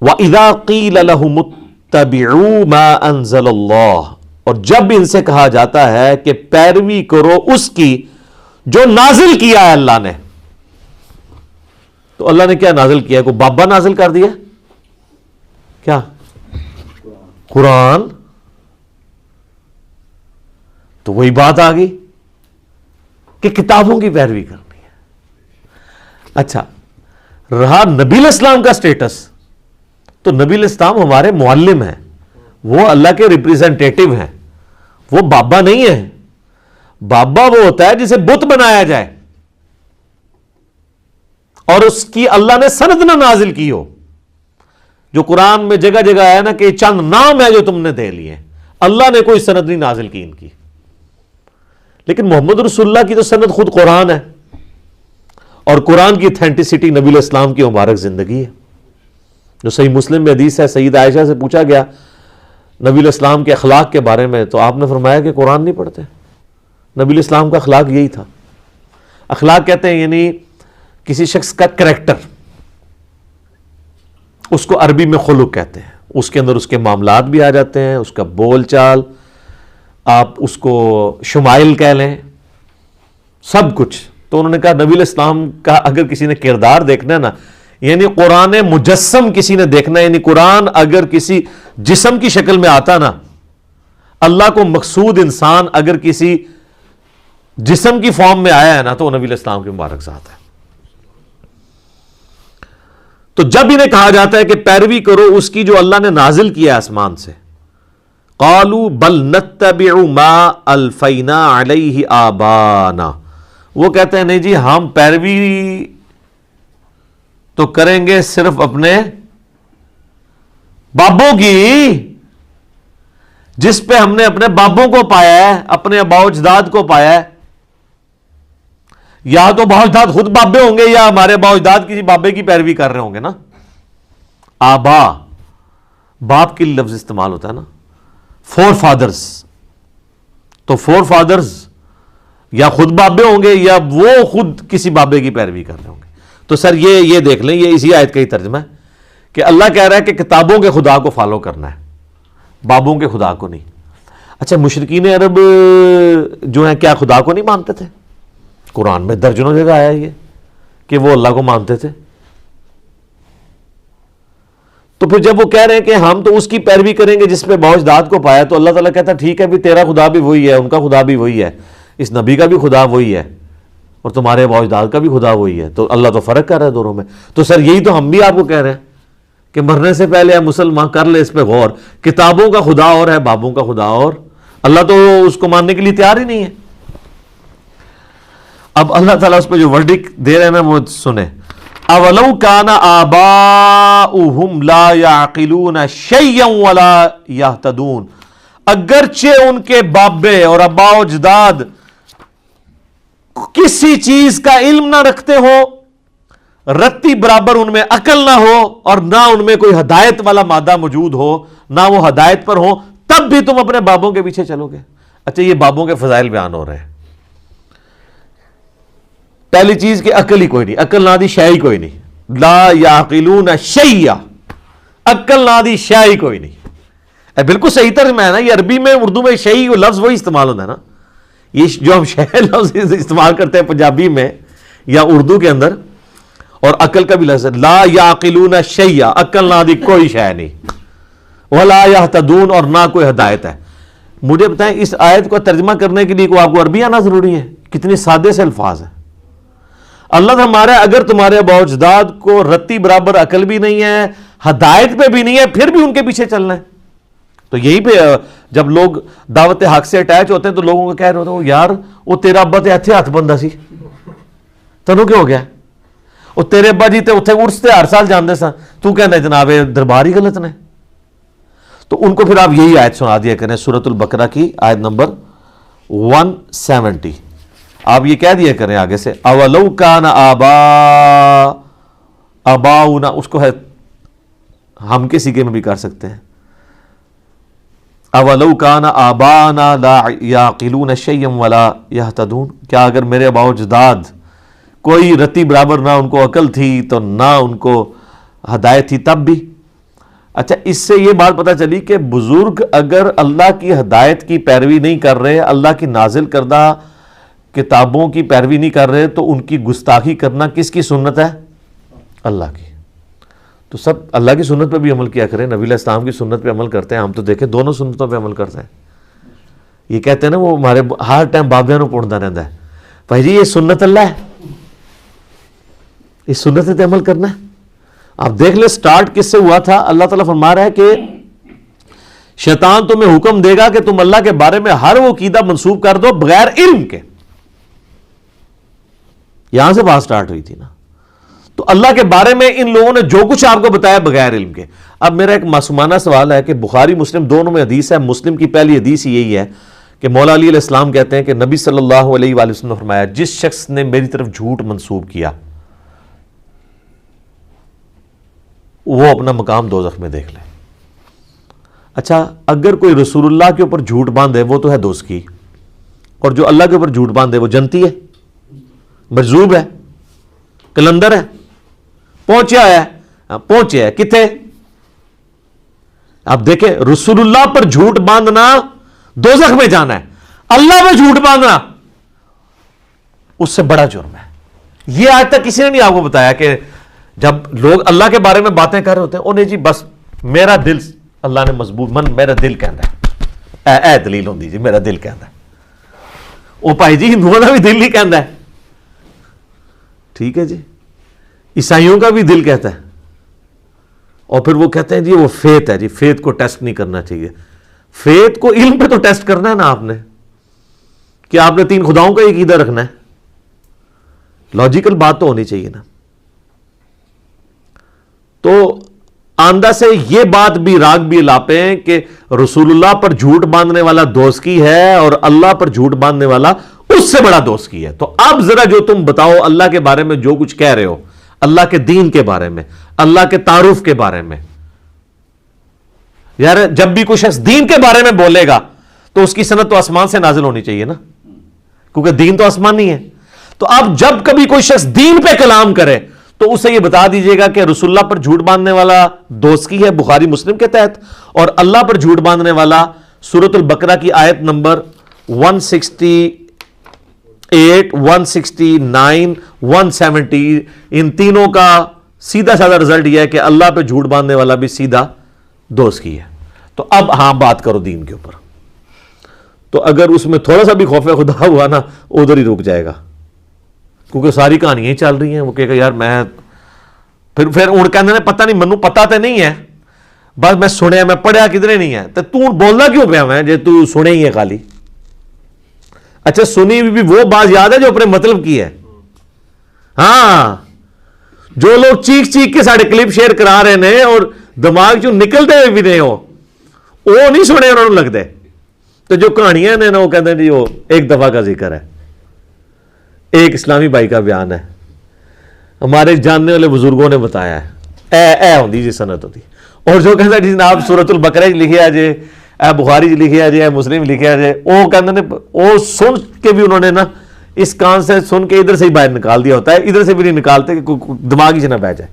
وَإِذَا قِيلَ لَهُمُ اتَّبِعُوا مَا أَنزَلَ اللَّهُ، اور جب ان سے کہا جاتا ہے کہ پیروی کرو اس کی جو نازل کیا ہے اللہ نے، تو اللہ نے کیا نازل کیا ہے؟ کوئی بابا نازل کر دیا کیا؟ قرآن؟ تو وہی بات آ گئی کہ کتابوں کی پیروی کرنی ہے۔ اچھا، رہا نبی علیہ السلام کا سٹیٹس، تو نبی علیہ السلام ہمارے معلم ہیں، وہ اللہ کے ریپریزنٹیٹو ہیں، وہ بابا نہیں ہے۔ بابا وہ ہوتا ہے جسے بت بنایا جائے اور اس کی اللہ نے سند نہ نازل کی ہو، جو قرآن میں جگہ جگہ ہے نا کہ چند نام ہے جو تم نے دے لیے، اللہ نے کوئی سند نہیں نازل کی ان کی۔ لیکن محمد رسول اللہ کی تو سند خود قرآن ہے، اور قرآن کی اتھینٹسٹی نبی علیہ السلام کی مبارک زندگی ہے، جو صحیح مسلم میں حدیث ہے۔ سید عائشہ سے پوچھا گیا نبی علیہ السلام کے اخلاق کے بارے میں، تو آپ نے فرمایا کہ قرآن نہیں پڑھتے۔ نبی علیہ السلام کا اخلاق یہی تھا۔ اخلاق کہتے ہیں یعنی کسی شخص کا کریکٹر، اس کو عربی میں خلق کہتے ہیں، اس کے اندر اس کے معاملات بھی آ جاتے ہیں، اس کا بول چال، آپ اس کو شمائل کہہ لیں، سب کچھ۔ تو انہوں نے کہا نبی علیہ السلام کا اگر کسی نے کردار دیکھنا ہے نا، یعنی قرآن مجسم کسی نے دیکھنا ہے، یعنی قرآن اگر کسی جسم کی شکل میں آتا نا، اللہ کو مقصود انسان اگر کسی جسم کی فارم میں آیا ہے نا، تو وہ نبی علیہ السلام کی مبارک ذات ہے۔ تو جب انہیں کہا جاتا ہے کہ پیروی کرو اس کی جو اللہ نے نازل کیا آسمان سے، قالوا بل نتبع ما الفینا علیہ آبانا، وہ کہتے ہیں نہیں جی ہم پیروی تو کریں گے صرف اپنے بابوں کی، جس پہ ہم نے اپنے بابوں کو پایا ہے، اپنے آباء و اجداد کو پایا ہے۔ یا تو آباء و اجداد خود بابے ہوں گے، یا ہمارے آباء و اجداد کسی بابے کی پیروی کر رہے ہوں گے نا۔ آبا باپ کے لفظ استعمال ہوتا ہے نا، فور فادرز، تو فور فادرز یا خود بابے ہوں گے یا وہ خود کسی بابے کی پیروی کر رہے ہوں گے۔ تو سر یہ دیکھ لیں، یہ اسی آیت کا ہی ترجمہ ہے کہ اللہ کہہ رہا ہے کہ کتابوں کے خدا کو فالو کرنا ہے، بابوں کے خدا کو نہیں۔ اچھا، مشرکین عرب جو ہیں کیا خدا کو نہیں مانتے تھے؟ قرآن میں درجنوں جگہ آیا یہ کہ وہ اللہ کو مانتے تھے۔ تو پھر جب وہ کہہ رہے ہیں کہ ہم تو اس کی پیروی کریں گے جس پہ آباء و اجداد کو پایا، تو اللہ تعالیٰ کہتا ہے ٹھیک ہے بھی، تیرا خدا بھی وہی ہے، ان کا خدا بھی وہی ہے، اس نبی کا بھی خدا وہی ہے، اور تمہارے آباء و اجداد کا بھی خدا وہی ہے۔ تو اللہ تو فرق کر رہا ہے دونوں میں۔ تو سر یہی تو ہم بھی آپ کو کہہ رہے ہیں کہ مرنے سے پہلے ہے مسلمان کر لے اس پہ غور، کتابوں کا خدا اور ہے، بابوں کا خدا اور۔ اللہ تو اس کو ماننے کے لیے تیار ہی نہیں ہے۔ اب اللہ تعالیٰ اس پہ جو ورڈک دے رہے ہیں نا وہ سنیں، اولو کان آباؤہم لا یعقلون شیئا ولا یہتدون، اگرچہ ان کے بابے اور آباء و اجداد کسی چیز کا علم نہ رکھتے ہو، رتی برابر ان میں عقل نہ ہو، اور نہ ان میں کوئی ہدایت والا مادہ موجود ہو، نہ وہ ہدایت پر ہو، تب بھی تم اپنے بابوں کے پیچھے چلو گے۔ اچھا، یہ بابوں کے فضائل بیان ہو رہے ہیں۔ پہلی چیز کہ عقل ہی کوئی نہیں، عقل نہ دی شے ہی کوئی نہیں، لا یعقلون شیئا، عقل نہ دی شے ہی کوئی نہیں۔ بالکل صحیح ترجمہ ہے نا، یہ عربی میں اردو میں شے لفظ وہی استعمال ہوتا ہے نا، یہ جو ہم شے لفظ استعمال کرتے ہیں پنجابی میں یا اردو کے اندر، اور عقل کا بھی لفظ ہے، لا یعقلون شیئا، عقل نہ دی کوئی شے نہیں، ولا یہتدون، اور نہ کوئی ہدایت ہے۔ مجھے بتائیں اس آیت کو ترجمہ کرنے کے لیے آپ کو عربی آنا ضروری ہے؟ کتنی سادے سے الفاظ ہیں۔ اللہ ہمارا اگر تمہارے آباء و اجداد کو رتی برابر عقل بھی نہیں ہے، ہدایت پہ بھی نہیں ہے، پھر بھی ان کے پیچھے چلنا ہے۔ تو یہی پہ جب لوگ دعوت حق سے اٹیچ ہوتے ہیں تو لوگوں کو کہہ رہے ہوتے ہیں یار وہ تیرا ابا تے اتھے ہاتھ بندہ سی، تنوں کیوں ہو گیا؟ وہ تیرے ابا جی تے اتھے ارس ہر سال جاندے سن، تو کہنا جناب دربار ہی غلط نے۔ تو ان کو پھر آپ یہی آیت سنا دیا کریں، سورۃ البقرہ کی آیت نمبر 170، آپ یہ کہہ دیا کریں آگے سے، اولو کان آباؤنا، اس کو ہے ہم کے سیکھے میں بھی کر سکتے ہیں، اولو کان آبانا لا یعقلون شیئا ولا یہتدون، کیا اگر میرے آباء و اجداد کوئی رتی برابر نہ ان کو عقل تھی تو نہ ان کو ہدایت تھی، تب بھی اچھا اس سے یہ بات پتہ چلی کہ بزرگ اگر اللہ کی ہدایت کی پیروی نہیں کر رہے، اللہ کی نازل کردہ کتابوں کی پیروی نہیں کر رہے، تو ان کی گستاخی کرنا کس کی سنت ہے؟ اللہ کی. تو سب اللہ کی سنت پہ بھی عمل کیا کریں. نبی علیہ السلام کی سنت پہ عمل کرتے ہیں. ہم تو دیکھیں دونوں سنتوں پہ عمل کرتے ہیں. یہ کہتے ہیں نا وہ ہمارے ہر ٹائم بابیاں نو پڑھتا رہتا ہے، بھائی جی یہ سنت اللہ ہے، اس سنت پہ عمل کرنا ہے. آپ دیکھ لیں سٹارٹ کس سے ہوا تھا. اللہ تعالیٰ فرما رہا ہے کہ شیطان تمہیں حکم دے گا کہ تم اللہ کے بارے میں ہر وہ عقیدہ منسوب کر دو بغیر علم کے. یہاں سے بات سٹارٹ ہوئی تھی نا. تو اللہ کے بارے میں ان لوگوں نے جو کچھ آپ کو بتایا بغیر علم کے. اب میرا ایک معصومانہ سوال ہے کہ بخاری مسلم دونوں میں حدیث ہے. مسلم کی پہلی حدیث یہی ہے کہ مولا علی علیہ السلام کہتے ہیں کہ نبی صلی اللہ علیہ وآلہ وسلم نے فرمایا جس شخص نے میری طرف جھوٹ منسوب کیا وہ اپنا مقام دوزخ میں دیکھ لے. اچھا اگر کوئی رسول اللہ کے اوپر جھوٹ باندھے وہ تو ہے دوزخی، اور جو اللہ کے اوپر جھوٹ باندھے وہ جنتی ہے، مجذوب ہے، کلندر ہے، پہنچا ہے کتنے. آپ دیکھیں رسول اللہ پر جھوٹ باندھنا دوزخ میں جانا ہے، اللہ میں جھوٹ باندھنا اس سے بڑا جرم ہے. یہ آج تک کسی نے نہیں آپ کو بتایا کہ جب لوگ اللہ کے بارے میں باتیں کر رہے ہوتے ہیں انہیں جی بس میرا دل اللہ نے مضبوط میرا دل کہندا ہے، اے دلیل ہوندی جی میرا دل کہندا ہے. وہ بھائی جی ہندوؤں کا بھی دل ہی کہندا ہے، ٹھیک ہے جی، عیسائیوں کا بھی دل کہتا ہے. اور پھر وہ کہتے ہیں جی وہ فیت ہے، جی فیت کو ٹیسٹ نہیں کرنا چاہیے. فیت کو علم پہ تو ٹیسٹ کرنا ہے نا آپ نے، کہ آپ نے 3 خداؤں کا عقیدہ رکھنا ہے. لاجیکل بات تو ہونی چاہیے نا. تو آندہ سے یہ بات بھی راگ بھی لاپے ہیں کہ رسول اللہ پر جھوٹ باندھنے والا دوزخی ہے اور اللہ پر جھوٹ باندھنے والا اس سے بڑا دوزخی ہے. تو اب ذرا جو تم بتاؤ اللہ کے بارے میں جو کچھ کہہ رہے ہو، اللہ کے دین کے بارے میں، اللہ کے تعارف کے بارے میں، یار جب بھی کوئی شخص دین کے بارے میں بولے گا تو اس کی سند تو آسمان سے نازل ہونی چاہیے نا، کیونکہ دین تو آسمانی ہے. تو اب جب کبھی کوئی شخص دین پہ کلام کرے تو اسے یہ بتا دیجئے گا کہ رسول اللہ پر جھوٹ باندھنے والا دوزخی ہے بخاری مسلم کے تحت، اور اللہ پر جھوٹ باندھنے والا سورۃ البقرہ کی آیت نمبر 168 169 170 ان تینوں کا سیدھا سادہ رزلٹ یہ ہے کہ اللہ پہ جھوٹ باندھنے والا بھی سیدھا دوزخی ہے. تو اب ہاں بات کرو دین کے اوپر. تو اگر اس میں تھوڑا سا بھی خوف خدا ہوا نا ادھر ہی رک جائے گا، کیونکہ ساری کہانیاں ہی چل رہی ہیں. وہ کہے گا یار میں پھر اڑ کہنے نے پتہ نہیں، منو پتہ تے نہیں ہے، بس میں سنیا میں پڑھیا کدھرے نہیں ہے. تو بولنا کیوں پیا میں جے تو سنے ہی ہے خالی. اچھا سنی بھی وہ بات یاد ہے جو اپنے مطلب کی ہے. ہاں جو لوگ چیخ چیخ کے سارے کلپ شیئر کرا رہے ہیں اور دماغ چوں نکلتے ہوئے بھی نہیں ہو وہ نہیں سنے انہوں نے لگتے. تو جو کہانیاں نے نا وہ کہتے ہیں جی وہ ایک دفعہ کا ذکر ہے. ایک اسلامی بھائی کا بیان ہے، ہمارے جاننے والے بزرگوں نے بتایا ہے، اے ہوندی جی سنت ہوتی. اور جو کہتا ہے جی جناب سورۃ البقرہ لکھیا جے، اے بخاری لکھیا جے، اے مسلم لکھیا جے، وہ کہتے ہیں وہ سن کے بھی انہوں نے نا اس کان سے سن کے ادھر سے ہی باہر نکال دیا ہوتا ہے، ادھر سے بھی نہیں نکالتے کہ دماغ ہی سے نہ بہ جائے.